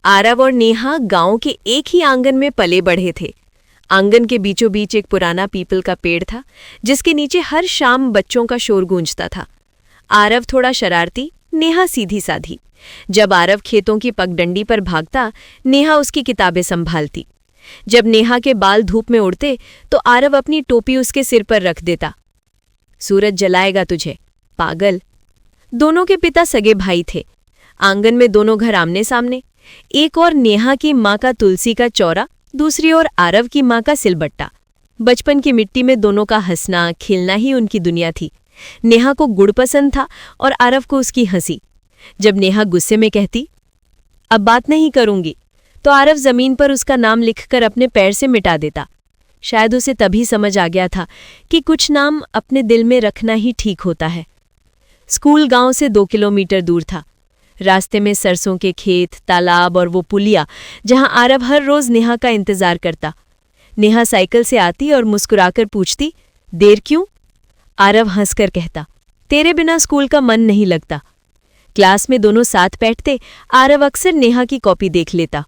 आरव और नेहा गांव के एक ही आंगन में पले बढ़े थे। आंगन के बीचों बीच एक पुराना पीपल का पेड़ था, जिसके नीचे हर शाम बच्चों का शोर गूंजता था। आरव थोड़ा शरारती, नेहा सीधी साधी। जब आरव खेतों की पगडंडी पर भागता, नेहा उसकी किताबें संभालती। जब नेहा के बाल धूप में उड़ते तो आरव अपनी टोपी उसके सिर पर रख देता। सूरज जलाएगा तुझे, पागल। दोनों के पिता सगे भाई थे। आंगन में दोनों घर आमने सामने, एक और नेहा की माँ का तुलसी का चौरा, दूसरी ओर आरव की माँ का सिलबट्टा। बचपन की मिट्टी में दोनों का हंसना खिलना ही उनकी दुनिया थी। नेहा को गुड़ पसंद था और आरव को उसकी हंसी। जब नेहा गुस्से में कहती, अब बात नहीं करूंगी, तो आरव जमीन पर उसका नाम लिखकर अपने पैर से मिटा देता। शायद उसे तभी समझ आ गया था कि कुछ नाम अपने दिल में रखना ही ठीक होता है। स्कूल गांव से 2 किलोमीटर दूर था। रास्ते में सरसों के खेत, तालाब और वो पुलिया जहां आरव हर रोज नेहा का इंतजार करता। नेहा साइकिल से आती और मुस्कुराकर पूछती, देर क्यों? आरव हंसकर कहता, तेरे बिना स्कूल का मन नहीं लगता। क्लास में दोनों साथ बैठते, आरव अक्सर नेहा की कॉपी देख लेता।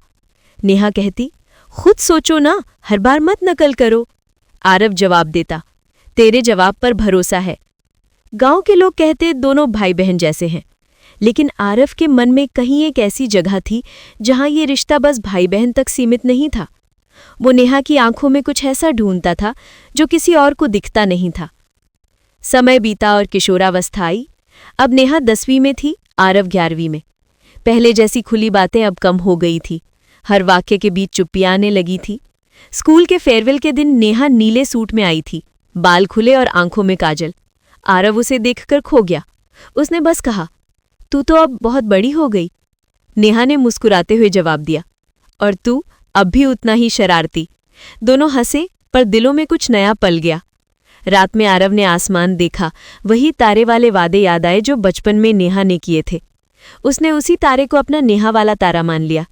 नेहा कहती, खुद सोचो ना, हर बार मत नकल करो। आरव जवाब देता, तेरे जवाब पर भरोसा है। गांव के लोग कहते दोनों भाई बहन जैसे हैं, लेकिन आरव के मन में कहीं एक ऐसी जगह थी जहां ये रिश्ता बस भाई बहन तक सीमित नहीं था। वो नेहा की आंखों में कुछ ऐसा ढूंढता था जो किसी और को दिखता नहीं था। समय बीता और किशोरावस्था आई। अब नेहा 10वीं में थी, आरव 11वीं में। पहले जैसी खुली बातें अब कम हो गई थी। हर वाक्य के बीच चुप्पियां आने लगी थी। स्कूल के फेयरवेल के दिन नेहा नीले सूट में आई थी, बाल खुले और आंखों में काजल। आरव उसे देखकर खो गया। उसने बस कहा, तू तो अब बहुत बड़ी हो गई। नेहा ने मुस्कुराते हुए जवाब दिया, और तू अब भी उतना ही शरारती। दोनों हंसे, पर दिलों में कुछ नया पल गया। रात में आरव ने आसमान देखा। वही तारे वाले वादे याद आए जो बचपन में नेहा ने किए थे। उसने उसी तारे को अपना नेहा वाला तारा मान लिया।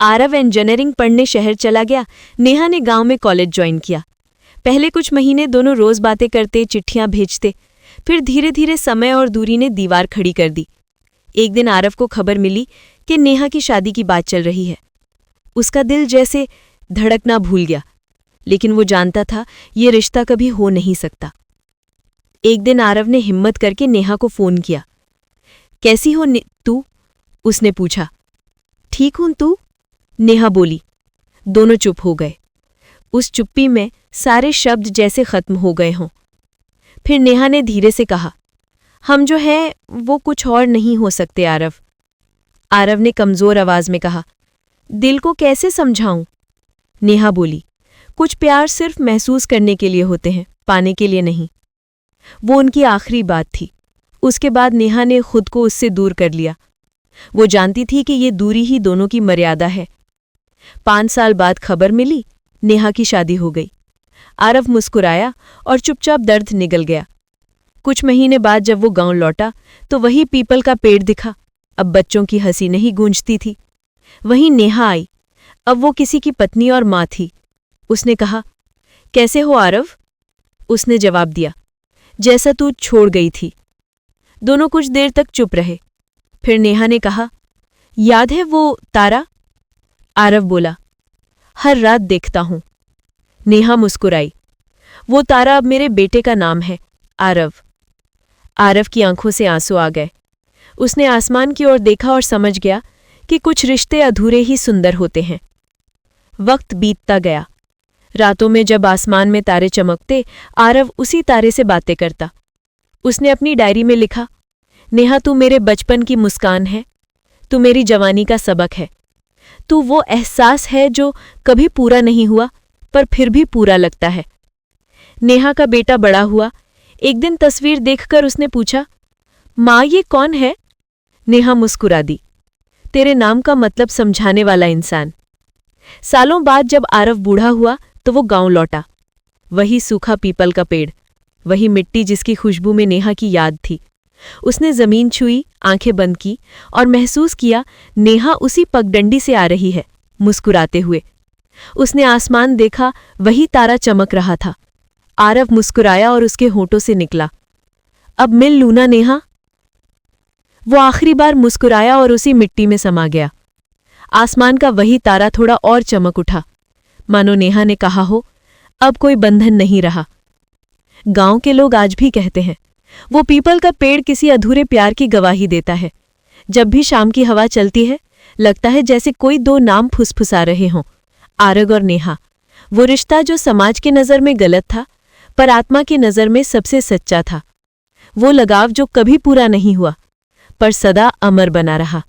आरव इंजीनियरिंग पढ़ने शहर चला गया। नेहा ने गांव में कॉलेज ज्वाइन किया। पहले कुछ महीने दोनों रोज बातें करते, चिट्ठियां भेजते। फिर धीरे धीरे समय और दूरी ने दीवार खड़ी कर दी। एक दिन आरव को खबर मिली कि नेहा की शादी की बात चल रही है। उसका दिल जैसे धड़कना भूल गया, लेकिन वो जानता था ये रिश्ता कभी हो नहीं सकता। एक दिन आरव ने हिम्मत करके नेहा को फोन किया। कैसी हो तू? उसने पूछा। ठीक हूं, तू? नेहा बोली। दोनों चुप हो गए। उस चुप्पी में सारे शब्द जैसे खत्म हो गए हों। फिर नेहा ने धीरे से कहा, हम जो है वो कुछ और नहीं हो सकते आरव। आरव ने कमजोर आवाज में कहा, दिल को कैसे समझाऊं? नेहा बोली, कुछ प्यार सिर्फ महसूस करने के लिए होते हैं, पाने के लिए नहीं। वो उनकी आखिरी बात थी। उसके बाद नेहा ने खुद को उससे दूर कर लिया। वो जानती थी कि ये दूरी ही दोनों की मर्यादा है। 5 साल बाद खबर मिली, नेहा की शादी हो गई। आरव मुस्कुराया और चुपचाप दर्द निगल गया। कुछ महीने बाद जब वो गांव लौटा तो वही पीपल का पेड़ दिखा। अब बच्चों की हंसी नहीं गूंजती थी। वहीं नेहा आई। अब वो किसी की पत्नी और माँ थी। उसने कहा, कैसे हो आरव? उसने जवाब दिया, जैसा तू छोड़ गई थी। दोनों कुछ देर तक चुप रहे। फिर नेहा ने कहा, याद है वो तारा? आरव बोला, हर रात देखता हूं। नेहा मुस्कुराई। वो तारा अब मेरे बेटे का नाम है, आरव। आरव की आंखों से आंसू आ गए। उसने आसमान की ओर देखा और समझ गया कि कुछ रिश्ते अधूरे ही सुंदर होते हैं। वक्त बीतता गया। रातों में जब आसमान में तारे चमकते, आरव उसी तारे से बातें करता। उसने अपनी डायरी में लिखा, नेहा तू मेरे बचपन की मुस्कान है, तू मेरी जवानी का सबक है, तू वो एहसास है जो कभी पूरा नहीं हुआ पर फिर भी पूरा लगता है। नेहा का बेटा बड़ा हुआ। एक दिन तस्वीर देखकर उसने पूछा, माँ ये कौन है? नेहा मुस्कुरा दी, तेरे नाम का मतलब समझाने वाला इंसान। सालों बाद जब आरव बूढ़ा हुआ तो वो गांव लौटा। वही सूखा पीपल का पेड़, वही मिट्टी जिसकी खुशबू में नेहा की याद थी। उसने जमीन छुई, आंखें बंद की और महसूस किया नेहा उसी पगडंडी से आ रही है, मुस्कुराते हुए। उसने आसमान देखा, वही तारा चमक रहा था। आरव मुस्कुराया और उसके होठों से निकला, अब मिल लूं ना नेहा? वो आखिरी बार मुस्कुराया और उसी मिट्टी में समा गया। आसमान का वही तारा थोड़ा और चमक उठा, मानो नेहा ने कहा हो, अब कोई बंधन नहीं रहा। गांव के लोग आज भी कहते हैं, वो पीपल का पेड़ किसी अधूरे प्यार की गवाही देता है। जब भी शाम की हवा चलती है, लगता है जैसे कोई दो नाम फुसफुसा रहे हों, आरग और नेहा। वो रिश्ता जो समाज की नज़र में गलत था, पर आत्मा की नज़र में सबसे सच्चा था। वो लगाव जो कभी पूरा नहीं हुआ, पर सदा अमर बना रहा।